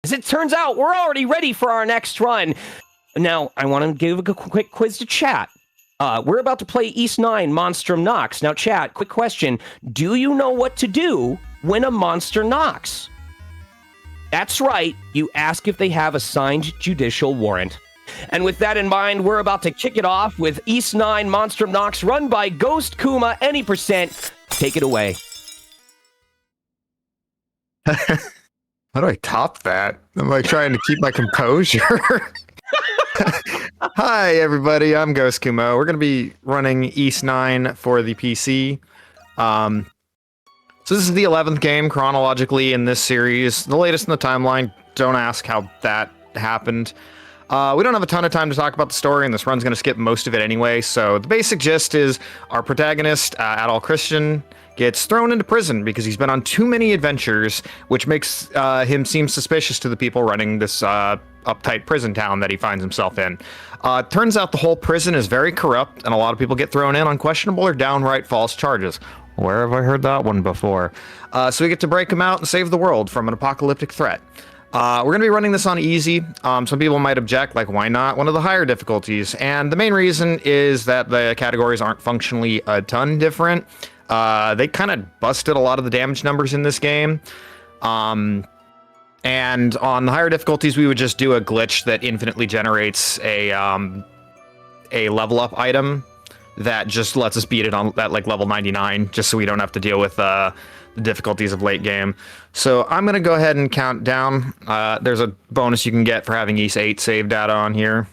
As it turns out, we're already ready for our next run. Now, I want to give a quick quiz to chat. We're about to play East 9 Monstrum Nox. Now, chat, quick question. Do you know what to do when a monster knocks? That's right. You ask if they have a signed judicial warrant. And with that in mind, we're about to kick it off with East 9 Monstrum Nox, run by Ghost Kuma Any %. Take it away. How do I top that? I'm like trying to keep my composure. Hi, everybody. I'm Ghost Kumo. We're going to be running East 9 for the PC. So this is the 11th game chronologically in this series. The latest in the timeline. Don't ask how that happened. We don't have a ton of time to talk about the story, and this run's going to skip most of it anyway. So the basic gist is our protagonist, Adol Christian, gets thrown into prison because he's been on too many adventures, which makes him seem suspicious to the people running this uptight prison town that he finds himself in. Turns out the whole prison is very corrupt, and a lot of people get thrown in on questionable or downright false charges. Where have I heard that one before? So we get to break him out and save the world from an apocalyptic threat. We're going to be running this on easy. Some people might object, like, why not one of the higher difficulties? And the main reason is that the categories aren't functionally a ton different. They kind of busted a lot of the damage numbers in this game. And on the higher difficulties, we would just do a glitch that infinitely generates a level up item that just lets us beat it on at like level 99, just so we don't have to deal with the difficulties of late game. So I'm going to go ahead and count down. There's a bonus you can get for having East 8 save data on here.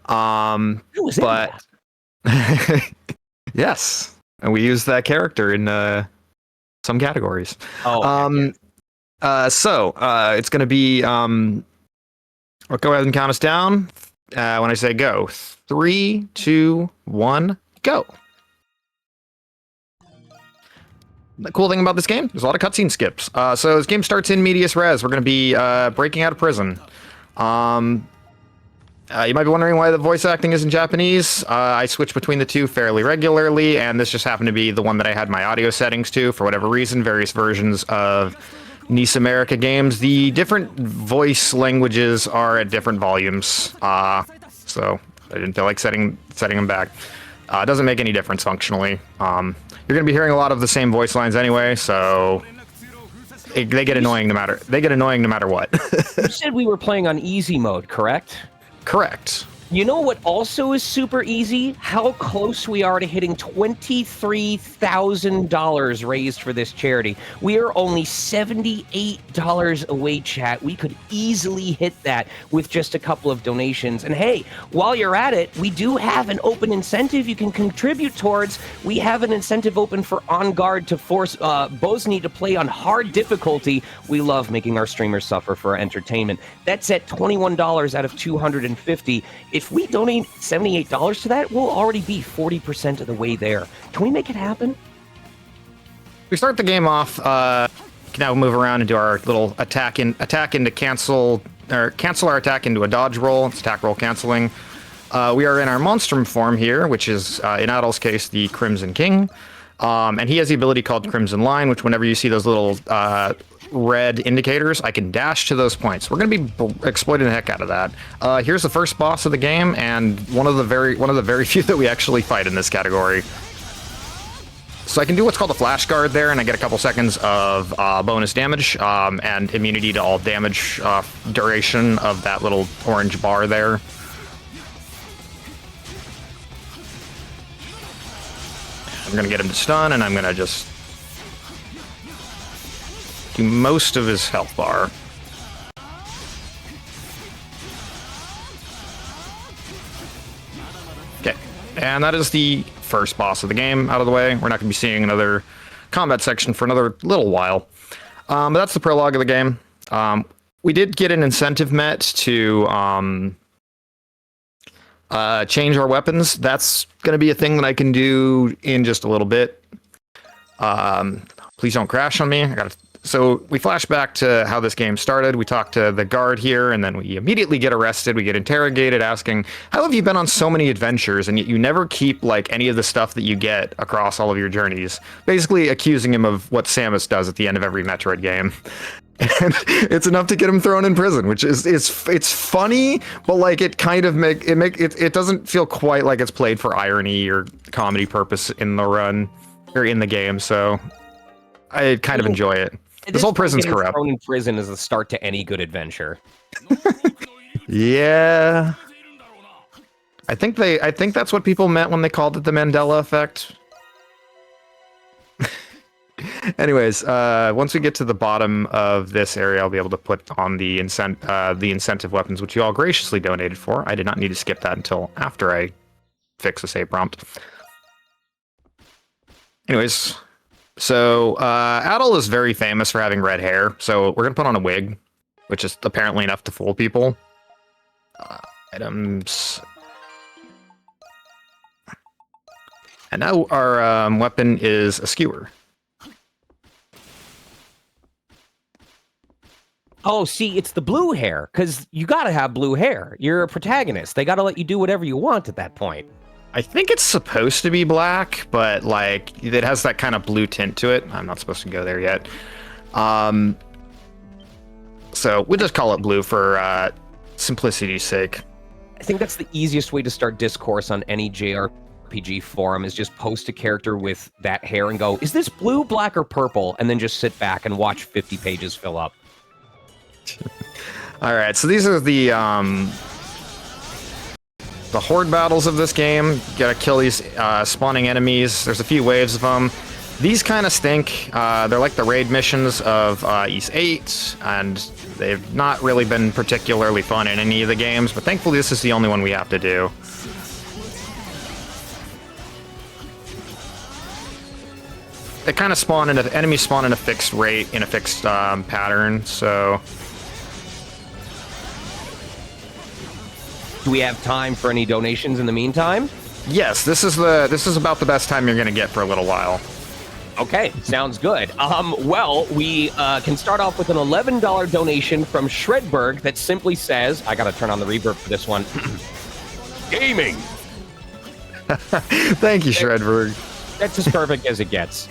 But yes, and we use that character in some categories. So it's going to be I'll go ahead and count us down when I say go. 3, 2, 1, go. The cool thing about this game, there's a lot of cutscene skips. So this game starts in medias res. We're going to be breaking out of prison. You might be wondering why the voice acting is in Japanese. I switch between the two fairly regularly, and this just happened to be the one that I had my audio settings to for whatever reason. Various versions of Nice America games, the different voice languages are at different volumes. So I didn't feel like setting them back. It doesn't make any difference functionally. You're going to be hearing a lot of the same voice lines anyway, so they get annoying no matter what. You said we were playing on easy mode, correct? Correct. You know what also is super easy? How close we are to hitting $23,000 raised for this charity. We are only $78 away, chat. We could easily hit that with just a couple of donations. And hey, while you're at it, we do have an open incentive you can contribute towards. We have an incentive open for On Guard to force Bosny to play on hard difficulty. We love making our streamers suffer for our entertainment. That's at $21 out of $250. If we donate $78 to that, we'll already be 40% of the way there. Can we make it happen? We start the game off. We can now move around and do our little attack into cancel our attack into a dodge roll. It's attack roll canceling. We are in our monstrum form here, which is in Adol's case the Crimson King, and he has the ability called Crimson Line, which whenever you see those little red indicators, I can dash to those points. We're going to be exploiting the heck out of that. Here's the first boss of the game, and one of the very few that we actually fight in this category. So I can do what's called a flash guard there, and I get a couple seconds of bonus damage and immunity to all damage duration of that little orange bar there. I'm going to get him to stun, and I'm going to just do most of his health bar. Okay, and that is the first boss of the game out of the way. We're not going to be seeing another combat section for another little while. But that's the prologue of the game. We did get an incentive met to change our weapons. That's going to be a thing that I can do in just a little bit. Please don't crash on me. So we flash back to how this game started. We talk to the guard here, and then we immediately get arrested. We get interrogated, asking, how have you been on so many adventures, and yet you never keep like any of the stuff that you get across all of your journeys? Basically accusing him of what Samus does at the end of every Metroid game. And it's enough to get him thrown in prison, which is it's funny, but like it kind of it doesn't feel quite like it's played for irony or comedy purpose in the run or in the game. So I kind of enjoy it. This whole prison's corrupt. Thrown in prison is the start to any good adventure. Yeah. I think that's what people meant when they called it the Mandela effect. Anyways, once we get to the bottom of this area, I'll be able to put on the incentive weapons, which you all graciously donated for. I did not need to skip that until after I fix the save prompt. Anyways, so Adel is very famous for having red hair, so we're gonna put on a wig, which is apparently enough to fool people. Items. And now our weapon is a skewer. Oh, see, it's the blue hair, because you gotta have blue hair. You're a protagonist. They gotta let you do whatever you want at that point. I think it's supposed to be black, but like it has that kind of blue tint to it. I'm not supposed to go there yet. So we'll just call it blue for simplicity's sake. I think that's the easiest way to start discourse on any JRPG forum is just post a character with that hair and go, is this blue, black, or purple? And then just sit back and watch 50 pages fill up. All right, so these are the horde battles of this game. You gotta kill these spawning enemies. There's a few waves of them. These kind of stink. They're like the raid missions of Ys 8, and they've not really been particularly fun in any of the games, but thankfully this is the only one we have to do. They kind of spawn in enemies spawn in a fixed rate, in a fixed pattern, so... Do we have time for any donations in the meantime? Yes, this is about the best time you're gonna get for a little while. Okay, sounds good. Well, we can start off with an $11 donation from Shredberg that simply says, I gotta turn on the reverb for this one. Gaming. Thank you, Shredberg. That's as perfect as it gets.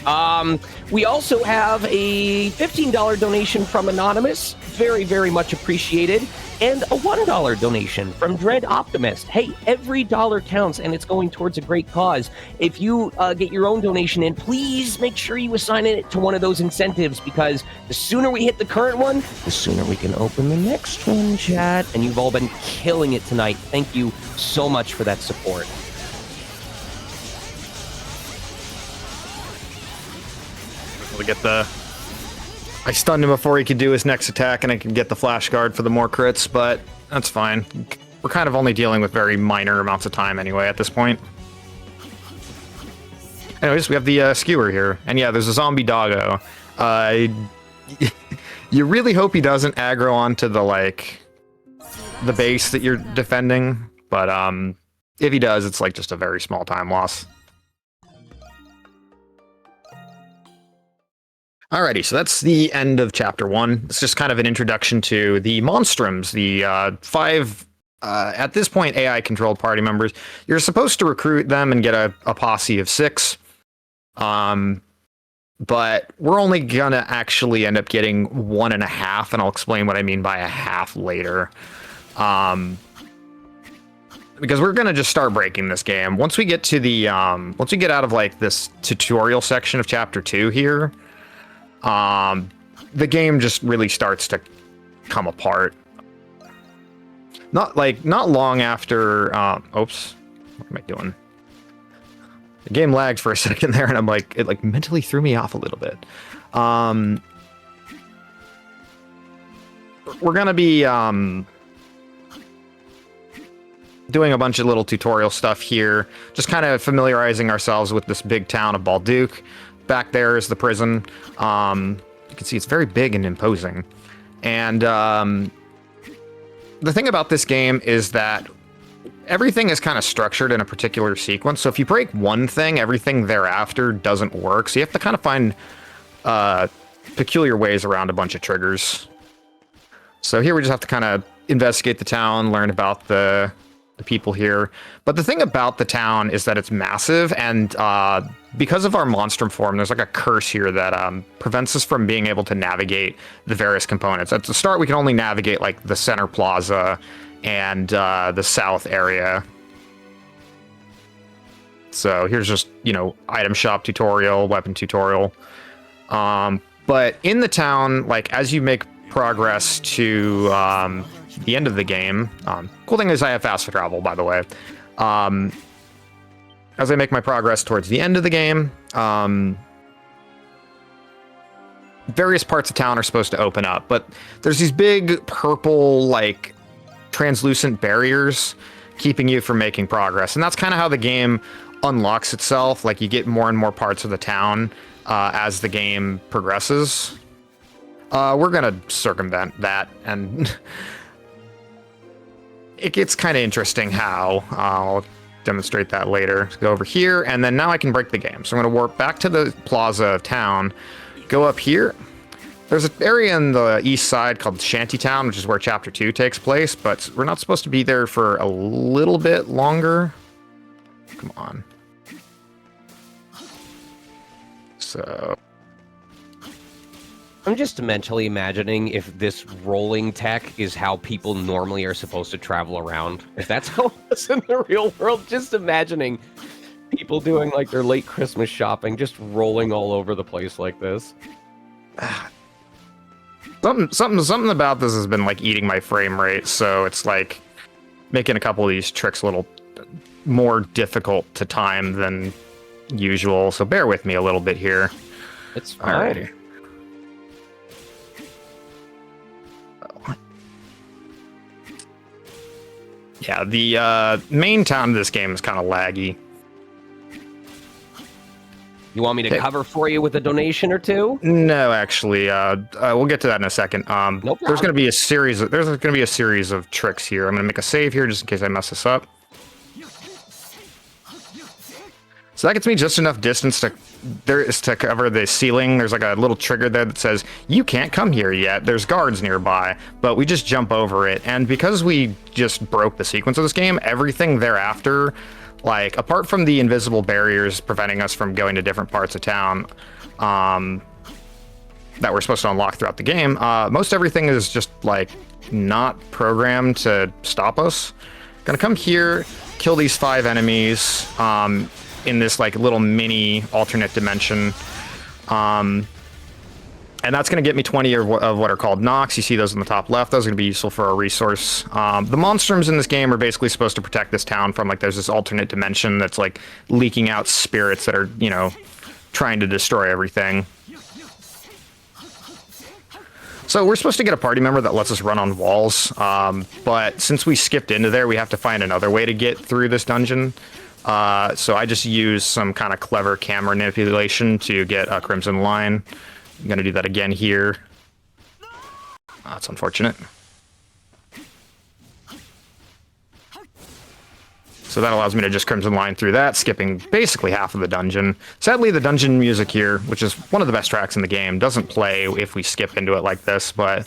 We also have a $15 donation from Anonymous. Very, very much appreciated. And a $1 donation from Dread Optimist. Hey, every dollar counts, and it's going towards a great cause. If you get your own donation in, please make sure you assign it to one of those incentives, because the sooner we hit the current one, the sooner we can open the next one, chat. And you've all been killing it tonight. Thank you so much for that support. We'll get the... I stunned him before he could do his next attack, and I could get the flash guard for the more crits, but that's fine. We're kind of only dealing with very minor amounts of time anyway at this point. Anyways, we have the skewer here. And yeah, there's a zombie doggo. You really hope he doesn't aggro onto the base that you're defending, but if he does, it's like just a very small time loss. Alrighty, so that's the end of Chapter 1. It's just kind of an introduction to the Monstrums, the 5, at this point, AI-controlled party members. You're supposed to recruit them and get a posse of 6, but we're only gonna actually end up getting 1.5, and I'll explain what I mean by a half later. Because we're gonna just start breaking this game. Once we get to the, once we get out of like this tutorial section of Chapter 2 here, the game just really starts to come apart. Not long after, oops, what am I doing? The game lagged for a second there, and I'm like, it like mentally threw me off a little bit. We're gonna be, doing a bunch of little tutorial stuff here, just kind of familiarizing ourselves with this big town of Balduke. Back there is the prison. You can see it's very big and imposing. And the thing about this game is that everything is kind of structured in a particular sequence. So if you break one thing, everything thereafter doesn't work. So you have to kind of find peculiar ways around a bunch of triggers. So here we just have to kind of investigate the town, learn about the the people here. But the thing about the town is that it's massive, and because of our monstrum form, there's like a curse here that prevents us from being able to navigate the various components. At the start, we can only navigate like the center plaza and the south area. So here's just, you know, item shop tutorial, weapon tutorial. But in the town, like as you make progress to the end of the game, cool thing is I have fast travel, by the way. As I make my progress towards the end of the game, various parts of town are supposed to open up, but there's these big purple, like, translucent barriers keeping you from making progress. And that's kind of how the game unlocks itself. Like, you get more and more parts of the town as the game progresses. We're gonna circumvent that, and it gets kind of interesting how. I'll demonstrate that later. Let's go over here, and then now I can break the game. So I'm gonna warp back to the plaza of town, go up here. There's an area in the east side called Shantytown, which is where Chapter 2 takes place, but we're not supposed to be there for a little bit longer. Come on. So... I'm just mentally imagining if this rolling tech is how people normally are supposed to travel around. If that's how it is in the real world, just imagining people doing like their late Christmas shopping, just rolling all over the place like this. Something about this has been like eating my frame rate, so it's like making a couple of these tricks a little more difficult to time than usual. So bear with me a little bit here. It's fine. Alrighty. Yeah, the main town of this game is kind of laggy. You want me to cover for you with a donation or two? No, actually, we'll get to that in a second. No there's going to be a series. There's going to be a series of tricks here. I'm going to make a save here just in case I mess this up. So that gets me just enough distance to cover the ceiling. There's like a little trigger there that says, you can't come here yet. There's guards nearby, but we just jump over it. And because we just broke the sequence of this game, everything thereafter, like apart from the invisible barriers preventing us from going to different parts of town that we're supposed to unlock throughout the game, most everything is just like not programmed to stop us. Gonna come here, kill these 5 enemies, in this like little mini alternate dimension, and that's going to get me 20 of what are called Nox. You see those in the top left. Those are going to be useful for a resource. The monstrums in this game are basically supposed to protect this town from, like, there's this alternate dimension that's like leaking out spirits that are, you know, trying to destroy everything. So we're supposed to get a party member that lets us run on walls, but since we skipped into there, we have to find another way to get through this dungeon. So I just use some kind of clever camera manipulation to get a crimson line. I'm going to do that again here. That's unfortunate. So that allows me to just crimson line through that, skipping basically half of the dungeon. Sadly, the dungeon music here, which is one of the best tracks in the game, doesn't play if we skip into it like this, but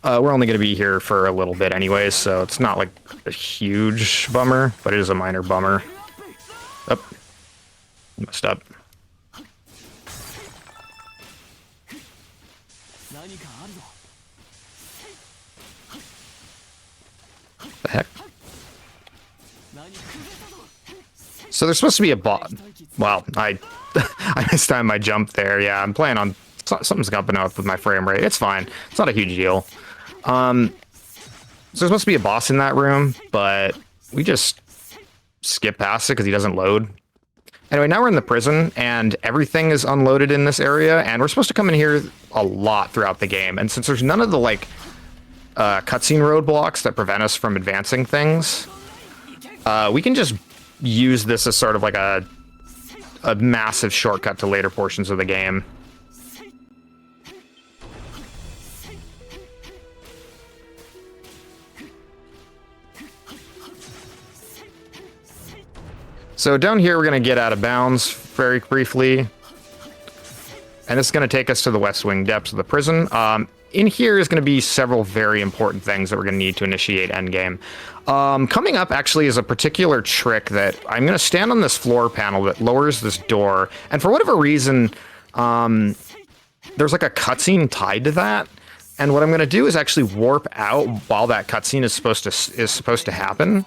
we're only going to be here for a little bit anyways, so it's not like a huge bummer, but it is a minor bummer. Oh, messed up. The heck? So there's supposed to be a bot. Wow, I mistimed my jump there. Yeah, I'm playing on something's up with my frame rate. It's fine. It's not a huge deal. So there's supposed to be a boss in that room, but we just skip past it because he doesn't load. Anyway, now we're in the prison, and everything is unloaded in this area, and we're supposed to come in here a lot throughout the game. And since there's none of the, like, cutscene roadblocks that prevent us from advancing things, we can just use this as sort of like a massive shortcut to later portions of the game. So down here, we're going to get out of bounds very briefly. And this is going to take us to the West Wing depths of the prison. in here is going to be several very important things that we're going to need to initiate endgame. Coming up actually is a particular trick that I'm going to stand on this floor panel that lowers this door, and for whatever reason, there's like a cutscene tied to that. And what I'm going to do is actually warp out while that cutscene is supposed to happen,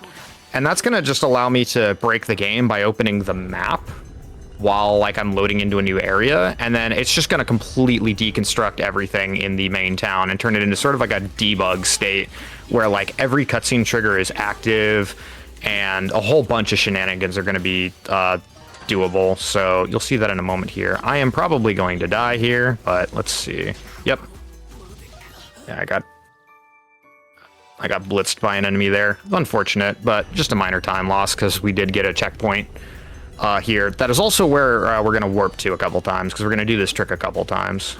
and that's going to just allow me to break the game by opening the map while like I'm loading into a new area, and then it's just going to completely deconstruct everything in the main town and turn it into sort of like a debug state where like every cutscene trigger is active and a whole bunch of shenanigans are going to be doable. So you'll see that in a moment here. I am probably going to die here, but let's see. Yep. Yeah, I got blitzed by an enemy there. Unfortunate, but just a minor time loss because we did get a checkpoint here. That is also where we're going to warp to a couple times because we're going to do this trick a couple times.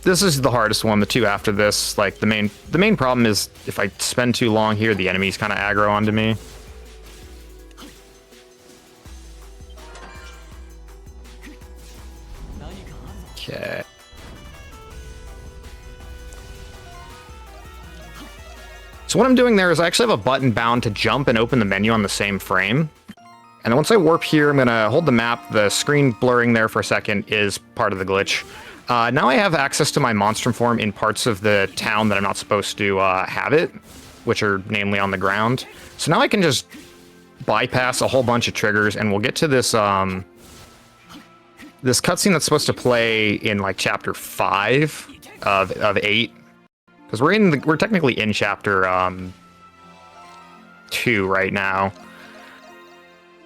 This is the hardest one. The two after this, like the main problem is if I spend too long here, the enemies kind of aggro onto me. Okay. So what I'm doing there is I actually have a button bound to jump and open the menu on the same frame. And then once I warp here, I'm going to hold the map. The screen blurring there for a second is part of the glitch. Now I have access to my Monstrum form in parts of the town that I'm not supposed to have it, which are namely on the ground. So now I can just bypass a whole bunch of triggers, and we'll get to this this cutscene that's supposed to play in like chapter 5 of 8. Because we're technically in chapter 2 right now.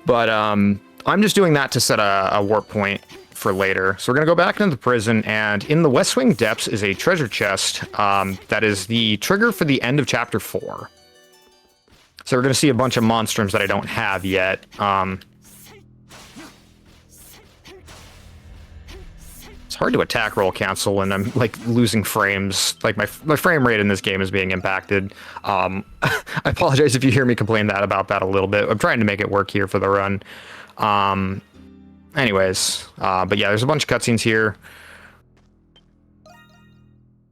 But I'm just doing that to set a warp point for later. So we're going to go back into the prison, and in the West Wing depths is a treasure chest that is the trigger for the end of chapter 4. So we're going to see a bunch of monstrums that I don't have yet. It's hard to attack roll cancel when I'm like losing frames. Like my frame rate in this game is being impacted. I apologize if you hear me complain about that a little bit. I'm trying to make it work here for the run. Anyways, but yeah, there's a bunch of cutscenes here.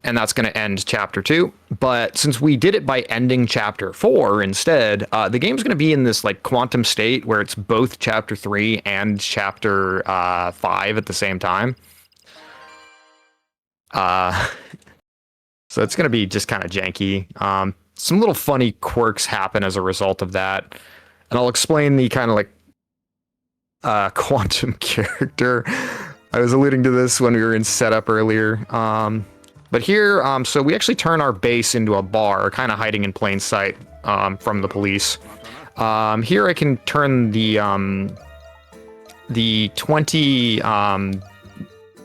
And that's going to end chapter 2. But since we did it by ending chapter 4 instead, the game's going to be in this like quantum state where it's both chapter 3 and chapter 5 at the same time. So it's going to be just kind of janky. Some little funny quirks happen as a result of that. And I'll explain the kind of like quantum character. I was alluding to this when we were in setup earlier. But here, so we actually turn our base into a bar, kind of hiding in plain sight from the police. Here I can turn the 20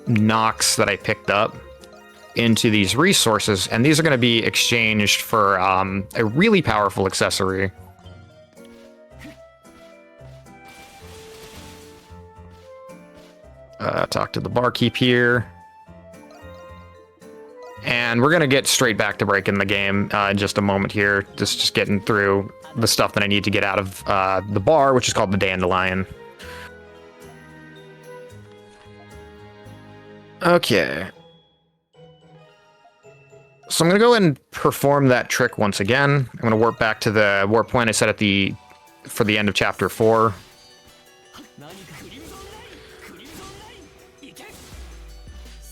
Nox that I picked up into these resources, and these are going to be exchanged for a really powerful accessory. Talk to the barkeep here. And we're going to get straight back to breaking the game in just a moment here. Just getting through the stuff that I need to get out of the bar, which is called the Dandelion. Okay. So I'm going to go and perform that trick once again. I'm going to warp back to the warp point I set at for the end of chapter 4.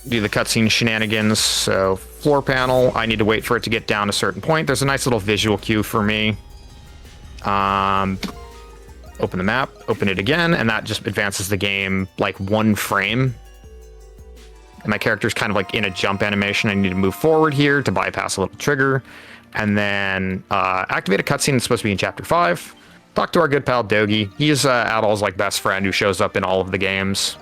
Do the cutscene shenanigans. So floor panel, I need to wait for it to get down a certain point. There's a nice little visual cue for me. Open the map, open it again, and that just advances the game like 1 frame. And my character's kind of like in a jump animation. I need to move forward here to bypass a little trigger. And then activate a cutscene that's supposed to be in chapter 5. Talk to our good pal Dogi. He's Adol's like best friend who shows up in all of the games.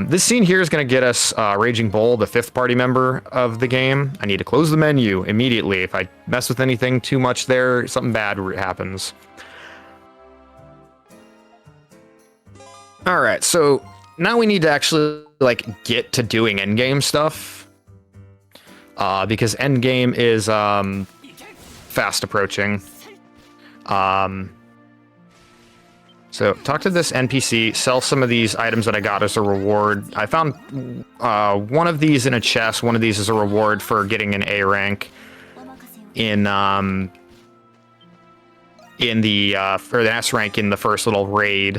This scene here is going to get us Raging Bull, the 5th party member of the game. I need to close the menu immediately. If I mess with anything too much there, something bad happens. All right, so now we need to actually like get to doing endgame stuff, because endgame is fast approaching. So So talk to this NPC, sell some of these items that I got as a reward. I found one of these in a chest. One of these is a reward for getting an A rank in the or the S rank in the first little raid.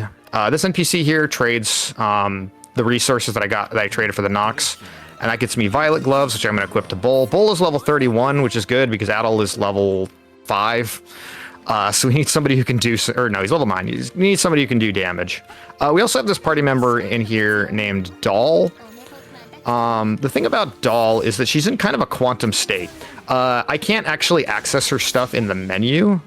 This NPC here trades the resources that I traded for the Nox, and that gets me Violet Gloves, which I'm going to equip to Bull. Bull is level 31, which is good because Adel is level 5. So we need somebody who can do, or no, he's level 9. We need somebody who can do damage. We also have this party member in here named Doll. The thing about Doll is that she's in kind of a quantum state. I can't actually access her stuff in the menu,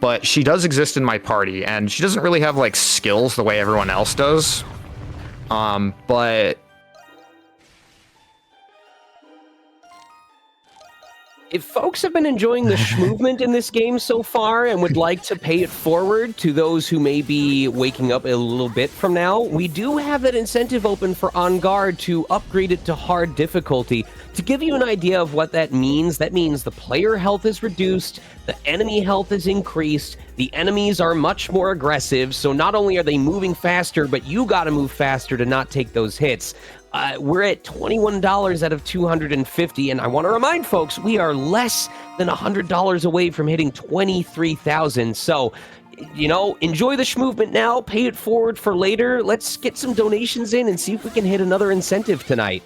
but she does exist in my party, and she doesn't really have like skills the way everyone else does. But if folks have been enjoying the movement in this game so far and would like to pay it forward to those who may be waking up a little bit from now, we do have that incentive open for On Guard to upgrade it to hard difficulty. To give you an idea of what that means the player health is reduced, the enemy health is increased, the enemies are much more aggressive, so not only are they moving faster, but you gotta move faster to not take those hits. We're at $21 out of $250, and I want to remind folks, we are less than $100 away from hitting 23,000. So, you know, enjoy the movement now, pay it forward for later. Let's get some donations in and see if we can hit another incentive tonight.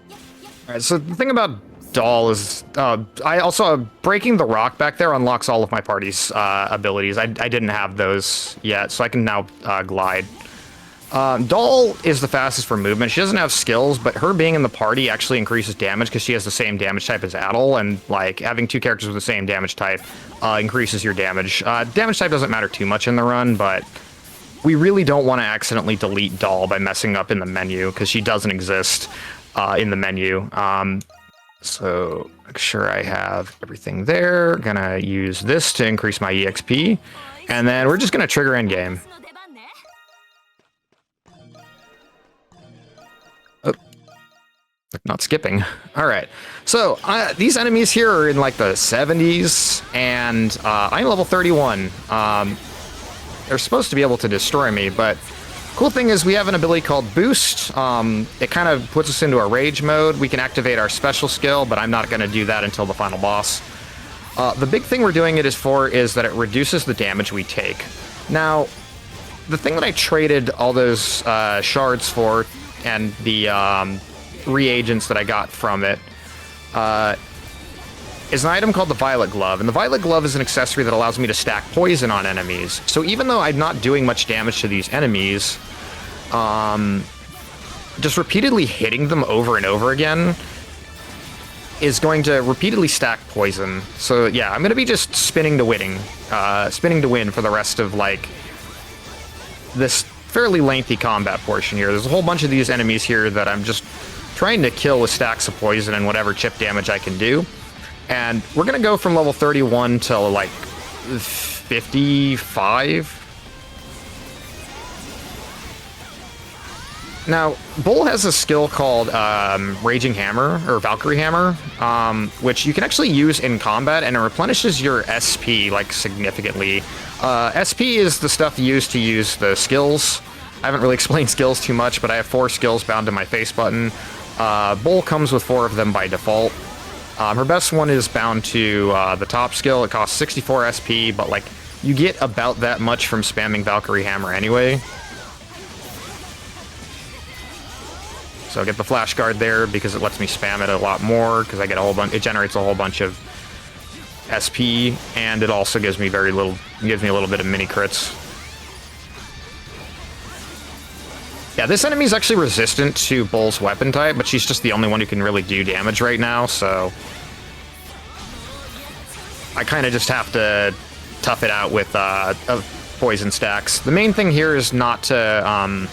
All right, so the thing about Doll is, I also, breaking the rock back there unlocks all of my party's abilities. I didn't have those yet, so I can now glide. Doll is the fastest for movement. She doesn't have skills, but her being in the party actually increases damage because she has the same damage type as Adel, and like having two characters with the same damage type increases your damage. Damage type doesn't matter too much in the run, but we really don't want to accidentally delete Doll by messing up in the menu because she doesn't exist in the menu. So make sure I have everything there. Gonna use this to increase my EXP, and then we're just gonna trigger endgame. Not skipping. All right. So these enemies here are in like the 70s, and I'm level 31. They're supposed to be able to destroy me, but cool thing is we have an ability called Boost. It kind of puts us into a rage mode. We can activate our special skill, but I'm not going to do that until the final boss. The big thing we're doing it is that it reduces the damage we take. Now, the thing that I traded all those shards for and the reagents that I got from it is an item called the Violet Glove, and the Violet Glove is an accessory that allows me to stack poison on enemies. So even though I'm not doing much damage to these enemies, just repeatedly hitting them over and over again is going to repeatedly stack poison. So yeah, I'm going to be just spinning to win for the rest of like this fairly lengthy combat portion here. There's a whole bunch of these enemies here that I'm just trying to kill with stacks of poison and whatever chip damage I can do. And we're going to go from level 31 to like 55. Now, Bull has a skill called Raging Hammer, or Valkyrie Hammer, which you can actually use in combat, and it replenishes your SP, like, significantly. SP is the stuff used to use the skills. I haven't really explained skills too much, but I have 4 skills bound to my face button. Bull comes with 4 of them by default. Her best one is bound to the top skill. It costs 64 SP, but, like, you get about that much from spamming Valkyrie Hammer anyway. So I get the flash guard there because it lets me spam it a lot more because I get a whole bunch. It generates a whole bunch of SP, and it also gives me a little bit of mini crits. Yeah, this enemy is actually resistant to Bull's weapon type, but she's just the only one who can really do damage right now. So I kind of just have to tough it out with poison stacks. The main thing here is not to.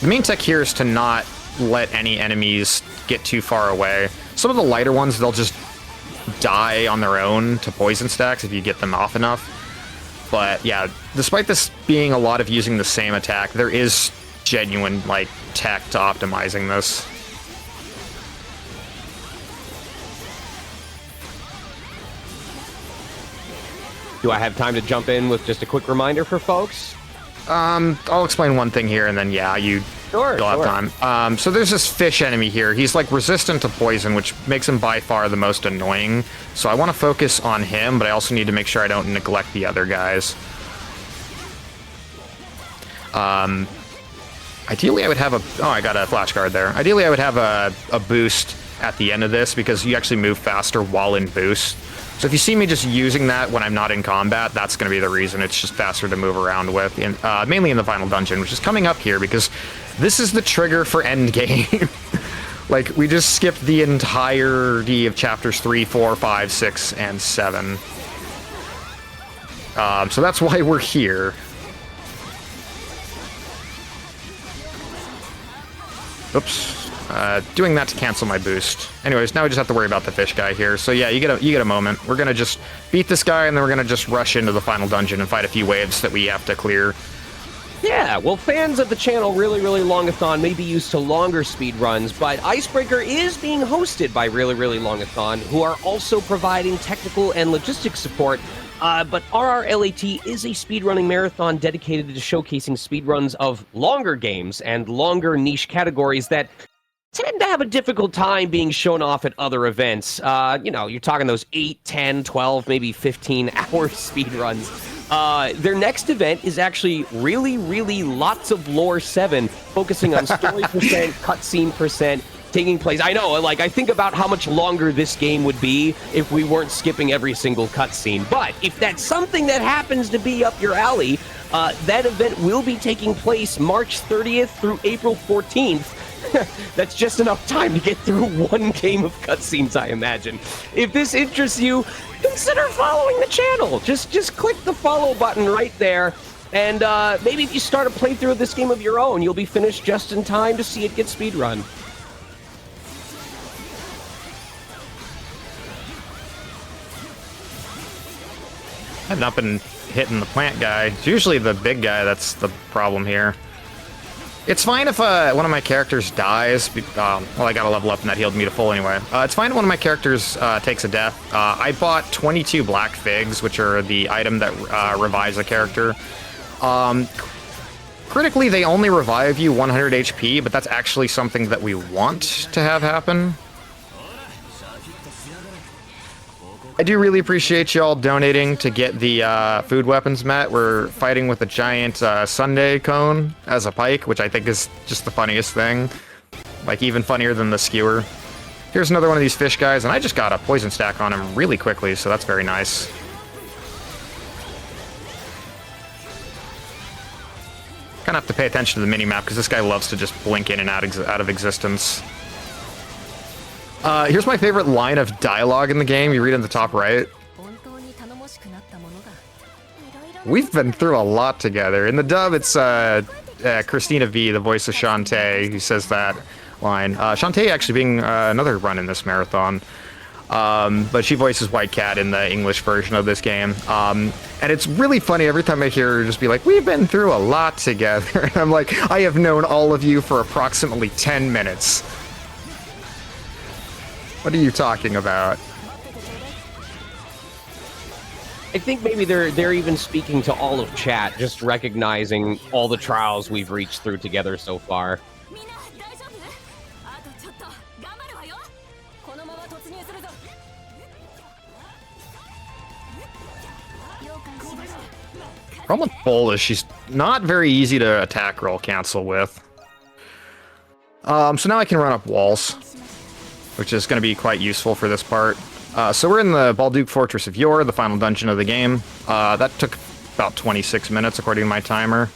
The main tech here is to not let any enemies get too far away. Some of the lighter ones, they'll just die on their own to poison stacks if you get them off enough. But yeah, despite this being a lot of using the same attack, there is genuine like tech to optimizing this. Do I have time to jump in with just a quick reminder for folks? I'll explain one thing here, and then yeah, you'll have time. So there's this fish enemy here. He's like resistant to poison, which makes him by far the most annoying. So I want to focus on him, but I also need to make sure I don't neglect the other guys. Ideally, I would have I got a flash guard there. Ideally, I would have a boost at the end of this because you actually move faster while in boost. So if you see me just using that when I'm not in combat, that's going to be the reason. It's just faster to move around with, mainly in the final dungeon, which is coming up here because this is the trigger for endgame. Like, we just skipped the entirety of chapters 3, 4, 5, 6, and 7. So that's why we're here. Oops. Doing that to cancel my boost. Anyways, now we just have to worry about the fish guy here. So yeah, you get a moment. We're gonna just beat this guy, and then we're gonna just rush into the final dungeon and fight a few waves that we have to clear. Yeah, well, fans of the channel Really Really Longathon may be used to longer speed runs, but Icebreaker is being hosted by Really Really Longathon, who are also providing technical and logistics support. But RRLAT is a speedrunning marathon dedicated to showcasing speedruns of longer games and longer niche categories that tend to have a difficult time being shown off at other events. You're talking those 8, 10, 12, maybe 15-hour speedruns. Their next event is actually really, really lots of lore 7, focusing on story percent, cutscene percent, taking place. I know, like, I think about how much longer this game would be if we weren't skipping every single cutscene. But if that's something that happens to be up your alley, that event will be taking place March 30th through April 14th. That's just enough time to get through one game of cutscenes, I imagine. If this interests you, consider following the channel. Just click the follow button right there, and maybe if you start a playthrough of this game of your own, you'll be finished just in time to see it get speedrun. I've not been hitting the plant guy. It's usually the big guy that's the problem here. It's fine if one of my characters dies. Well, I got a level up and that healed me to full anyway. It's fine if one of my characters takes a death. I bought 22 black figs, which are the item that revives a character. Critically, they only revive you 100 HP, but that's actually something that we want to have happen. I do really appreciate y'all donating to get the food weapons met. We're fighting with a giant sundae cone as a pike, which I think is just the funniest thing. Like, even funnier than the skewer. Here's another one of these fish guys, and I just got a poison stack on him really quickly, so that's very nice. Kind of have to pay attention to the minimap, because this guy loves to just blink in and out of existence. Here's my favorite line of dialogue in the game. You read in the top right. We've been through a lot together. In the dub, it's Christina V, the voice of Shantae, who says that line. Shantae actually being another run in this marathon. But she voices White Cat in the English version of this game. And it's really funny every time I hear her just be like, we've been through a lot together. And I'm like, I have known all of you for approximately 10 minutes. What are you talking about? I think maybe they're even speaking to all of chat, just recognizing all the trials we've reached through together so far. Problem with Bull is she's not very easy to attack roll cancel with. So now I can run up walls, which is going to be quite useful for this part. So we're in the Balduke Fortress of Yore, the final dungeon of the game. That took about 26 minutes, according to my timer.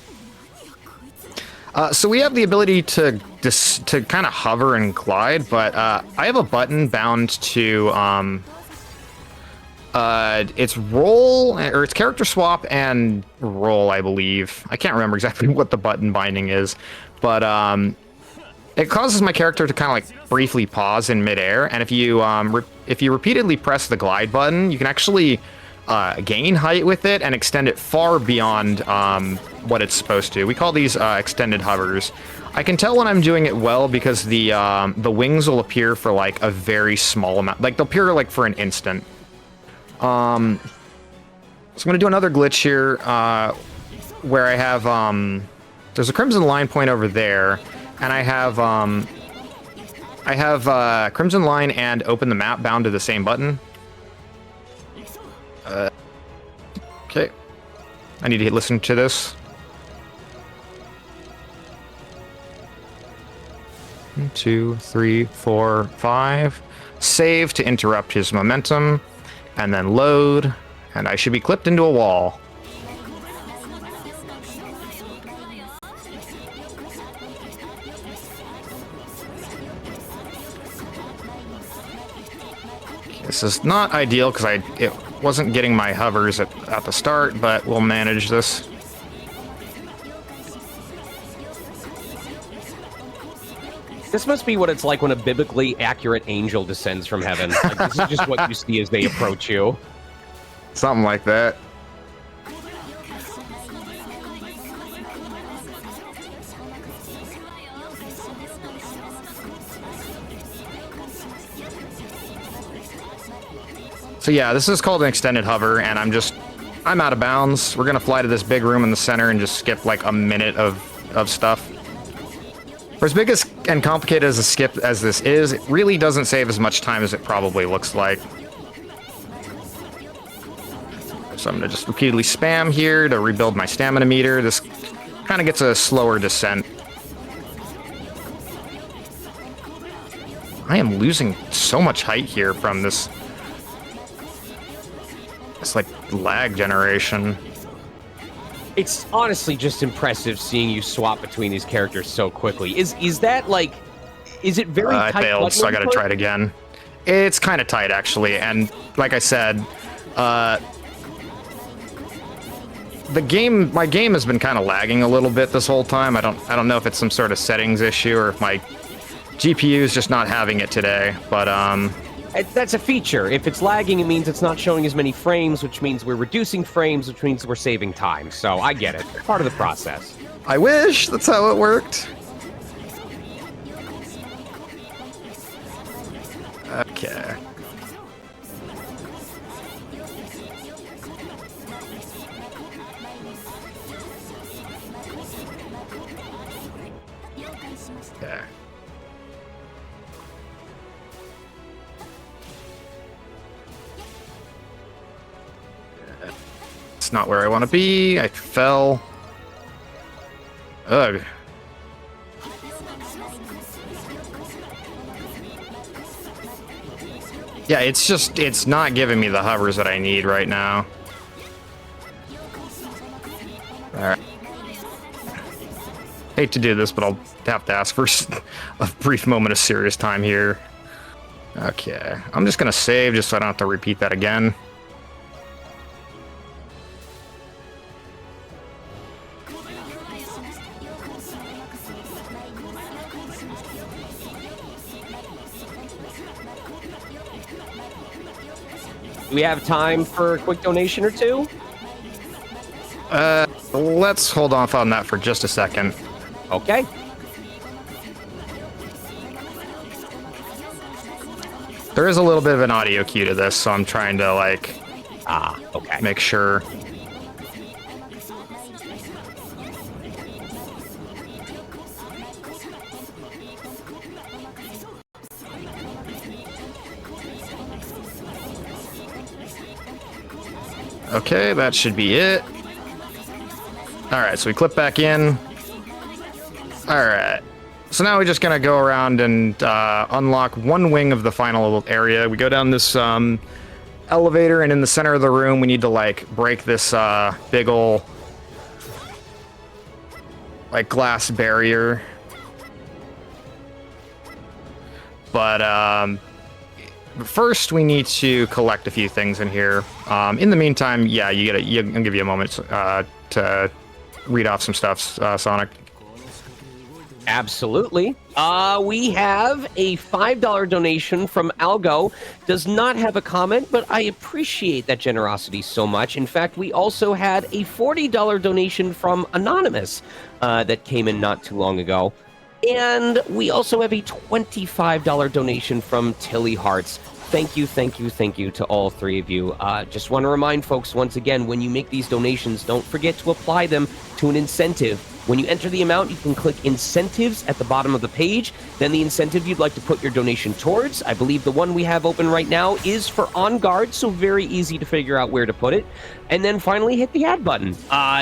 So we have the ability to kind of hover and glide, but I have a button bound to it's roll, or it's character swap and roll, I believe. I can't remember exactly what the button binding is, but it causes my character to kind of like briefly pause in midair, and if you repeatedly press the glide button, you can actually gain height with it and extend it far beyond what it's supposed to. We call these extended hovers. I can tell when I'm doing it well because the wings will appear for like a very small amount, like they'll appear like for an instant. So So I'm going to do another glitch here where I have, there's a Crimson Line point over there, and I have Crimson Line and Open the Map bound to the same button. Okay. I need to listen to this. 1, 2, 3, 4, 5. Save to interrupt his momentum, and then load, and I should be clipped into a wall. This is not ideal because it wasn't getting my hovers at the start, but we'll manage this. This must be what it's like when a biblically accurate angel descends from heaven. Like, this is just what you see as they approach you. Something like that. So yeah, this is called an extended hover, and I'm out of bounds. We're gonna fly to this big room in the center and just skip like a minute of stuff. For as big and complicated as a skip as this is, it really doesn't save as much time as it probably looks like. So I'm gonna just repeatedly spam here to rebuild my stamina meter. This kind of gets a slower descent. I am losing so much height here from this like lag generation. It's honestly just impressive seeing you swap between these characters so quickly. Is that like, is it very tight? I failed, so I gotta try it again. It's kind of tight actually, and like I said, my game has been kind of lagging a little bit this whole time. I don't know if it's some sort of settings issue or if my GPU is just not having it today, but that's a feature. If it's lagging, it means it's not showing as many frames, which means we're reducing frames, which means we're saving time. So I get it. Part of the process. I wish that's how it worked. Okay. Okay. It's not where I want to be. I fell. Ugh. Yeah, it's not giving me the hovers that I need right now. Alright. Hate to do this, but I'll have to ask for a brief moment of serious time here. Okay. I'm just gonna save just so I don't have to repeat that again. Do we have time for a quick donation or two? Let's hold off on that for just a second. Okay. There is a little bit of an audio cue to this, so I'm trying to, like, okay. make sure. Okay, that should be it. Alright, so we clip back in. Alright. So now we're just gonna go around and unlock one wing of the final area. We go down this elevator, and in the center of the room, we need to, like, break this big ol' like, glass barrier. But, first, we need to collect a few things in here. In the meantime, yeah, I'll give you a moment to read off some stuff, Sonic. Absolutely. We have a $5 donation from Algo. Does not have a comment, but I appreciate that generosity so much. In fact, we also had a $40 donation from Anonymous that came in not too long ago. And we also have a $25 donation from Tilly Hearts. Thank you, thank you, thank you to all three of you. Just want to remind folks once again, when you make these donations, don't forget to apply them to an incentive. When you enter the amount, you can click incentives at the bottom of the page. Then the incentive you'd like to put your donation towards. I believe the one we have open right now is for On Guard, so very easy to figure out where to put it. And then finally hit the add button.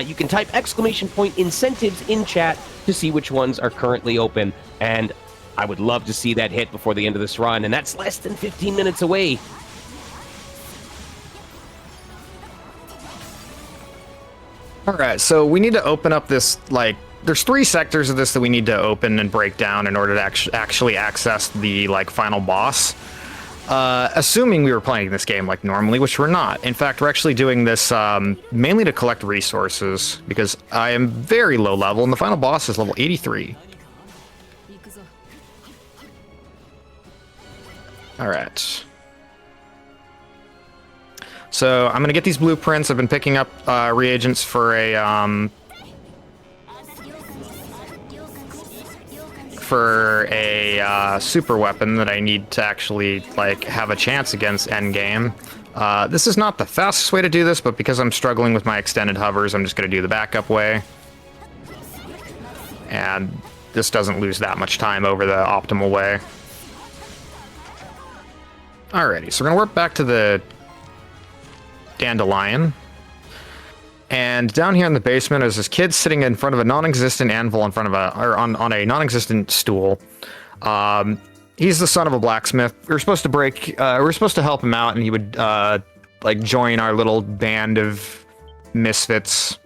You can type !incentives in chat to see which ones are currently open. And I would love to see that hit before the end of this run, and that's less than 15 minutes away. All right, so we need to open up this, like, there's 3 sectors of this that we need to open and break down in order to actually access the, like, final boss. Assuming we were playing this game like normally, which we're not. In fact, we're actually doing this mainly to collect resources, because I am very low level, and the final boss is level 83. All right. So I'm gonna get these blueprints. I've been picking up reagents for a super weapon that I need to actually like have a chance against endgame. This is not the fastest way to do this, but because I'm struggling with my extended hovers, I'm just gonna do the backup way. And this doesn't lose that much time over the optimal way. Alrighty, so we're gonna warp back to the Dandelion. And down here in the basement is this kid sitting in front of a non-existent anvil in front of on a non-existent stool. He's the son of a blacksmith. We're supposed to help him out, and he would like join our little band of misfits.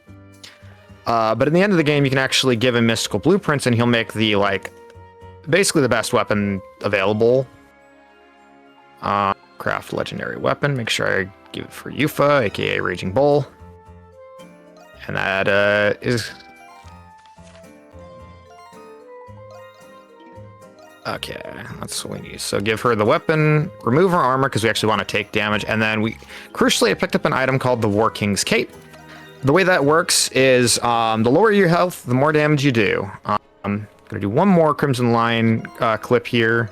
But in the end of the game, you can actually give him mystical blueprints, and he'll make the basically the best weapon available. Craft legendary weapon. Make sure I give it for Yufa, aka Raging Bull. And that is... Okay, that's what we need. So give her the weapon, remove her armor, because we actually want to take damage, and then crucially, I picked up an item called the War King's Cape. The way that works is, the lower your health, the more damage you do. I'm gonna do one more Crimson Lion clip here.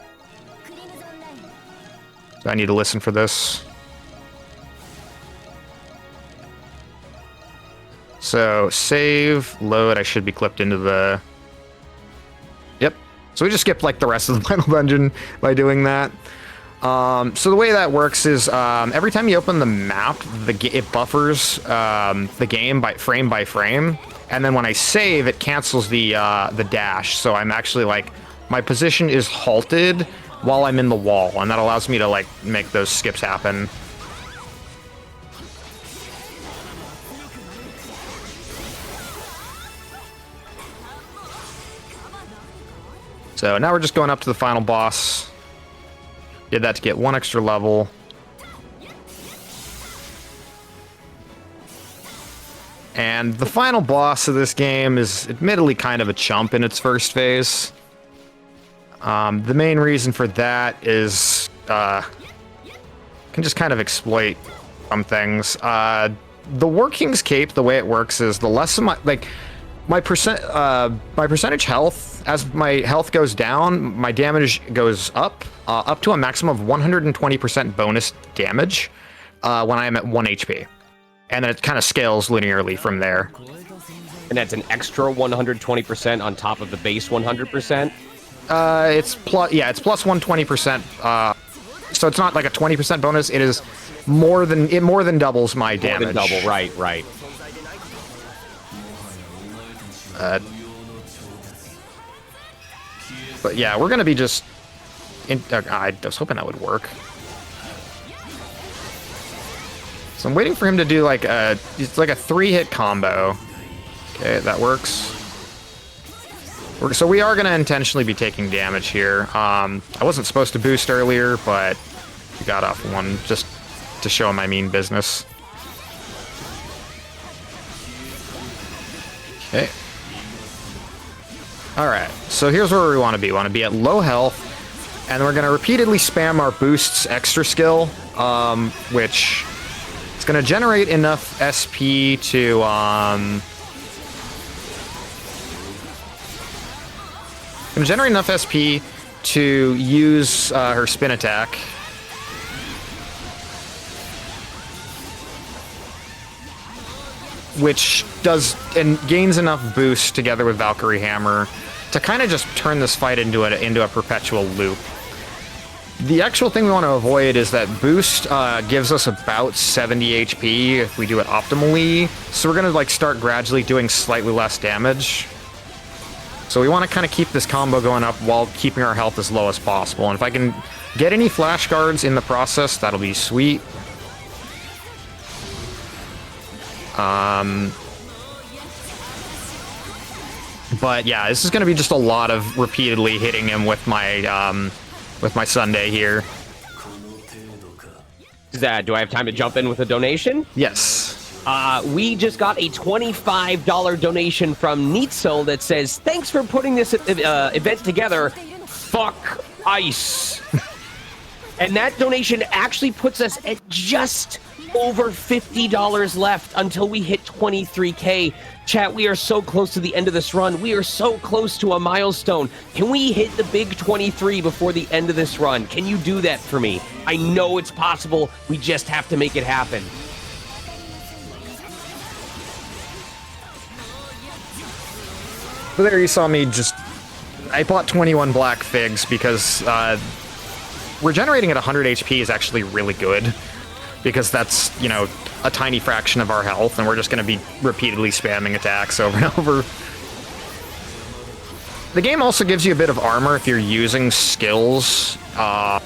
So I need to listen for this. So save, load, I should be clipped into the... Yep. So we just skipped like the rest of the final dungeon by doing that. So the way that works is every time you open the map, it buffers the game frame by frame. And then when I save, it cancels the dash. So I'm actually like, my position is halted while I'm in the wall, and that allows me to like make those skips happen. So now we're just going up to the final boss. Did that to get 1 extra level. And the final boss of this game is admittedly kind of a chump in its first phase. The main reason for that is can just kind of exploit some things. The War King's Cape, the way it works is the less of my percentage health, as my health goes down, my damage goes up to a maximum of 120% bonus damage when I am at 1 HP. And then it kind of scales linearly from there. And that's an extra 120% on top of the base 100%? It's plus 120%. So it's not like a 20% bonus. It is more than doubles my damage. More than double, right. But yeah, we're gonna be just. I was hoping that would work. So I'm waiting for him to do it's like a 3-hit combo. Okay, that works. So we are going to intentionally be taking damage here. I wasn't supposed to boost earlier, but we got off one just to show him I mean business. Okay. Alright, so here's where we want to be. We want to be at low health, and we're going to repeatedly spam our boosts extra skill, which is going to generate enough SP to... generate enough SP to use her spin attack. which does and gains enough boost together with Valkyrie Hammer to kind of just turn this fight into a perpetual loop. The actual thing we want to avoid is that boost gives us about 70 HP if we do it optimally. So we're gonna like start gradually doing slightly less damage. So we want to kind of keep this combo going up while keeping our health as low as possible. And if I can get any flash guards in the process, that'll be sweet. But yeah, this is going to be just a lot of repeatedly hitting him with my Sunday here. Zad, do I have time to jump in with a donation? Yes. We just got a $25 donation from Neatso that says, thanks for putting this event together. Fuck ice. And that donation actually puts us at just over $50 left until we hit 23K. Chat, we are so close to the end of this run. We are so close to a milestone. Can we hit the big 23 before the end of this run? Can you do that for me? I know it's possible. We just have to make it happen. So there you saw me just... I bought 21 black figs because regenerating at 100 HP is actually really good. Because that's, you know, a tiny fraction of our health, and we're just going to be repeatedly spamming attacks over and over. The game also gives you a bit of armor if you're using skills while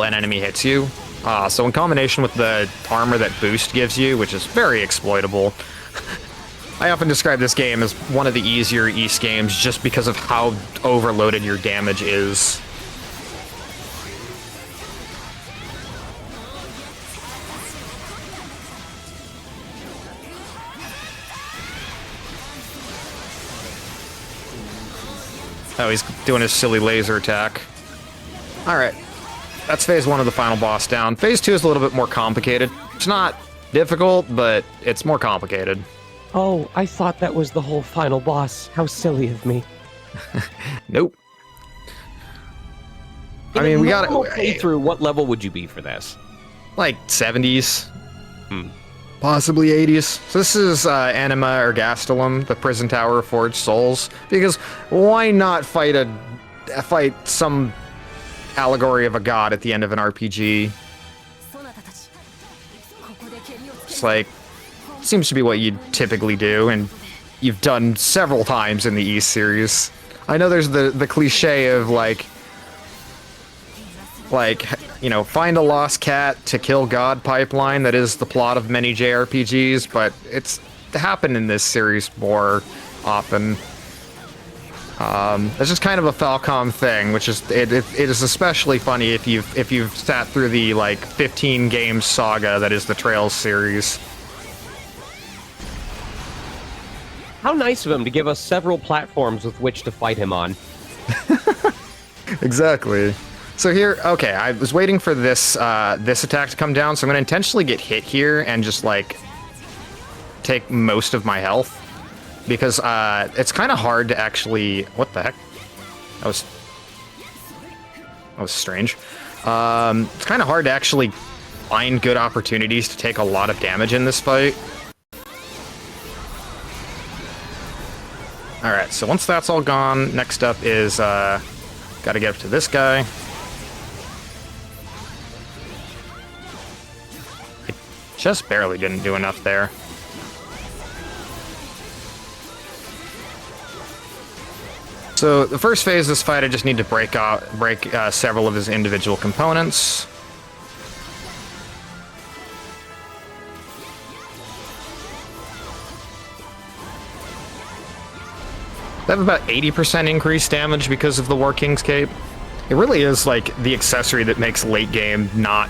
an enemy hits you. So in combination with the armor that Boost gives you, which is very exploitable, I often describe this game as one of the easier East games just because of how overloaded your damage is. Oh, he's doing his silly laser attack. Alright. That's phase 1 of the final boss down. Phase 2 is a little bit more complicated. It's not difficult, but it's more complicated. Oh, I thought that was the whole final boss. How silly of me. Nope. I mean, we got to play through. What level would you be for this? Like 70s. Possibly 80s. So this is Anima Ergastalum, the prison tower of forged souls. Because why not fight some allegory of a god at the end of an RPG? It's like, seems to be what you'd typically do, and you've done several times in the East series. I know there's the cliche of like, you know, find a lost cat to kill God pipeline that is the plot of many JRPGs, but it's happened in this series more often. It's just kind of a Falcom thing, which is it is especially funny if you've sat through the like 15 game saga that is the Trails series. How nice of him to give us several platforms with which to fight him on. Exactly. So here, okay, I was waiting for this this attack to come down, so I'm gonna intentionally get hit here and just like take most of my health. Because it's kind of hard to actually... What the heck? That was strange. It's kind of hard to actually find good opportunities to take a lot of damage in this fight. Alright, so once that's all gone, next up is... gotta get up to this guy. I just barely didn't do enough there. So the first phase of this fight, I just need to break several of his individual components. They have about 80% increased damage because of the War King's Cape. It really is like the accessory that makes late game not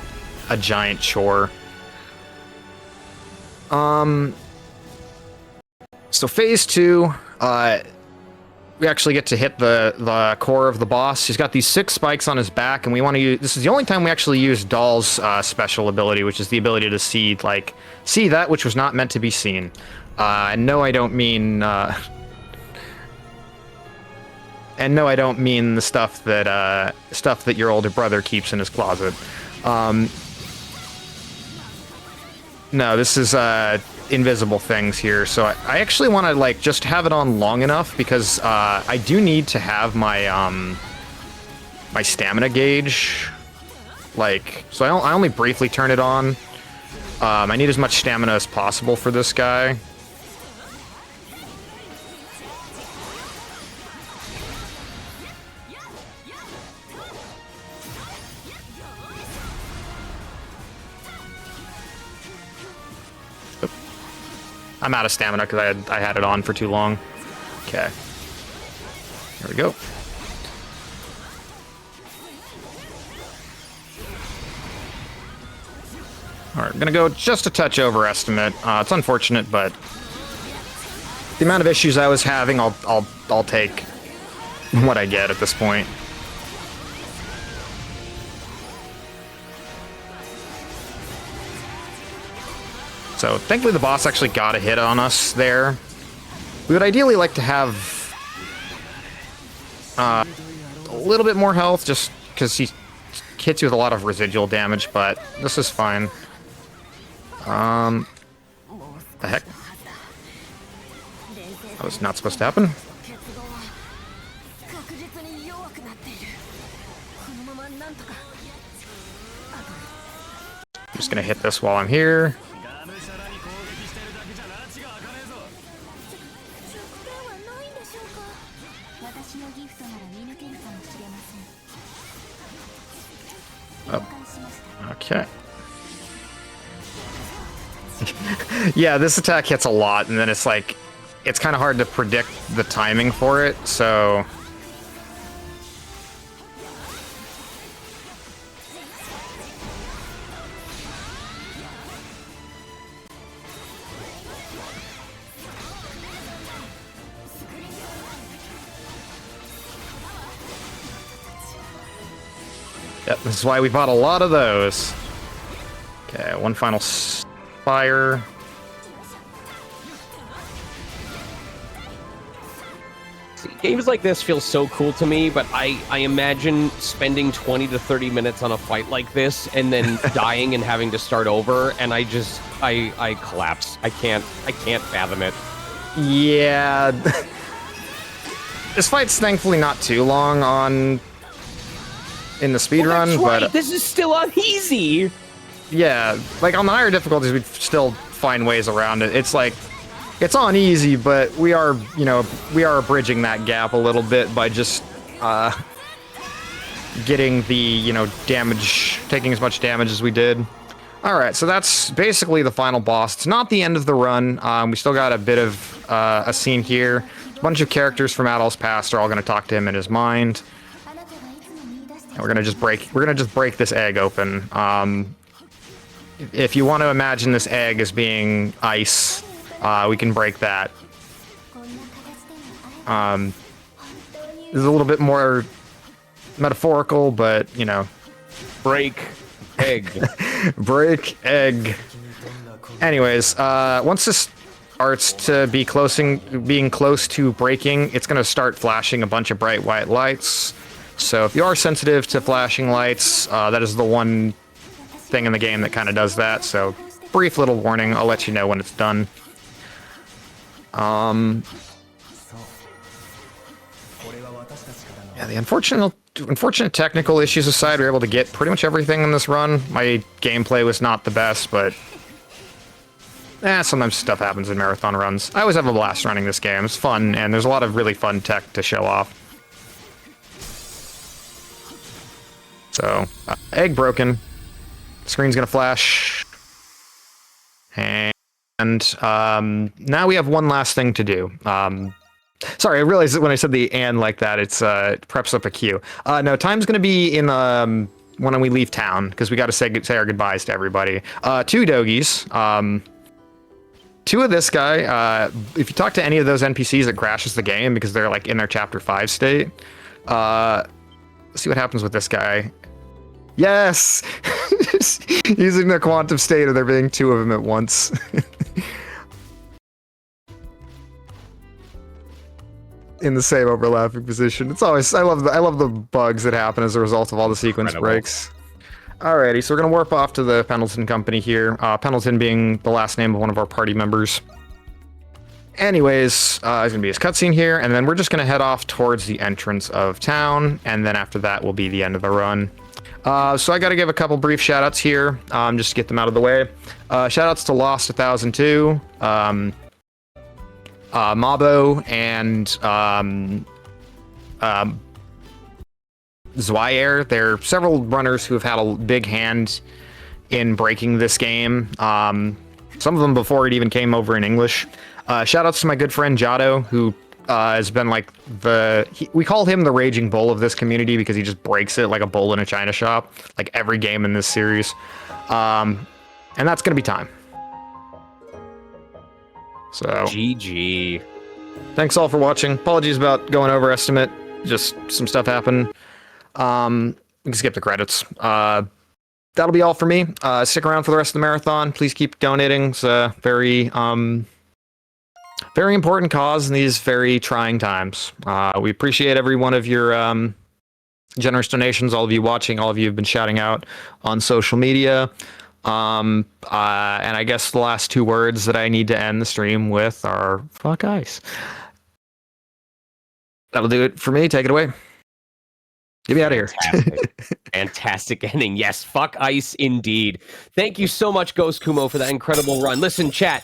a giant chore. So phase 2, we actually get to hit the core of the boss. He's got these 6 spikes on his back, and we want to use... This is the only time we actually use Dahl's special ability, which is the ability to see that which was not meant to be seen. And no, I don't mean... And no, I don't mean the stuff that your older brother keeps in his closet. No, this is invisible things here. So I actually want to like just have it on long enough because I do need to have my my stamina gauge. Like, so I only briefly turn it on. I need as much stamina as possible for this guy. I'm out of stamina because I had it on for too long. Okay. There we go. Alright, I'm gonna go just a touch overestimate. It's unfortunate, but the amount of issues I was having, I'll take what I get at this point. So thankfully the boss actually got a hit on us there. We would ideally like to have a little bit more health, just because he hits you with a lot of residual damage, but this is fine. The heck? That was not supposed to happen. I'm just gonna hit this while I'm here. Oh. Okay. Yeah, this attack hits a lot, and then it's like, it's kind of hard to predict the timing for it, so... Yep, this is why we bought a lot of those. Okay, one final fire. See, games like this feel so cool to me, but I imagine spending 20 to 30 minutes on a fight like this and then dying and having to start over, and I collapse. I can't fathom it. Yeah. This fight's thankfully not too long on in the speedrun, right. but this is still uneasy. Yeah, like on the higher difficulties, we'd still find ways around it. It's like, it's on easy, but we are, you know, we are bridging that gap a little bit by just getting the, you know, damage, taking as much damage as we did. All right, so that's basically the final boss. It's not the end of the run. We still got a bit of a scene here. A bunch of characters from Adolf's past are all going to talk to him in his mind. And we're gonna just break this egg open. If you want to imagine this egg as being ice, we can break that. This is a little bit more metaphorical, but you know, break egg. Break egg. Anyways, once this starts to be being close to breaking, it's gonna start flashing a bunch of bright white lights. So if you are sensitive to flashing lights, that is the one thing in the game that kind of does that. So brief little warning, I'll let you know when it's done. Yeah, the unfortunate technical issues aside, we were able to get pretty much everything in this run. My gameplay was not the best, but sometimes stuff happens in marathon runs. I always have a blast running this game. It's fun, and there's a lot of really fun tech to show off. So, egg broken. Screen's gonna flash. And now we have one last thing to do. Sorry, I realized that when I said the "and" like that, it preps up a cue. No, time's gonna be in when we leave town, because we gotta say our goodbyes to everybody. 2 dogies. 2 of this guy. If you talk to any of those NPCs, it crashes the game because they're like in their chapter 5 state. Let's see what happens with this guy. Yes! Using the quantum state of there being 2 of them at once. in the same overlapping position. It's always I love the bugs that happen as a result of all the sequence Incredible. breaks. Alrighty, so we're gonna warp off to the Pendleton Company here. Pendleton being the last name of one of our party members. Anyways, there's gonna be this cutscene here, and then we're just gonna head off towards the entrance of town, and then after that will be the end of the run. So I gotta give a couple brief shoutouts here, just to get them out of the way. Shoutouts to Lost 1002, Mabo, and Zwyer. There are several runners who have had a big hand in breaking this game. Some of them before it even came over in English. Shoutouts to my good friend Jado, who has been like we call him the raging bull of this community because he just breaks it like a bull in a china shop, like every game in this series. And that's gonna be time. So GG. thanks all for watching. Apologies about going over estimate. Just some stuff happened. We can skip the credits. That'll be all for me. Stick around for the rest of the marathon. Please keep donating. It's a very important cause in these very trying times. We appreciate every one of your generous donations, all of you watching, all of you have been shouting out on social media. And I guess the last two words that I need to end the stream with are fuck ice. That'll do it for me. Take it away. Get me out of here. Fantastic ending. Yes, fuck ice indeed. Thank you so much, Ghost Kumo, for that incredible run. Listen, chat,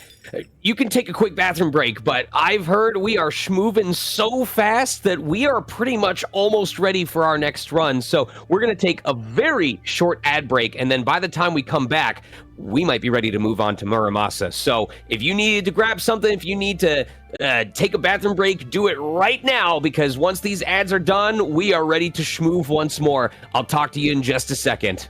you can take a quick bathroom break, but I've heard we are schmoving so fast that we are pretty much almost ready for our next run. So we're going to take a very short ad break, and then by the time we come back, we might be ready to move on to Muramasa. So if you needed to grab something, if you need to take a bathroom break, do it right now, because once these ads are done, we are ready to schmoove once more. I'll talk to you in just a second.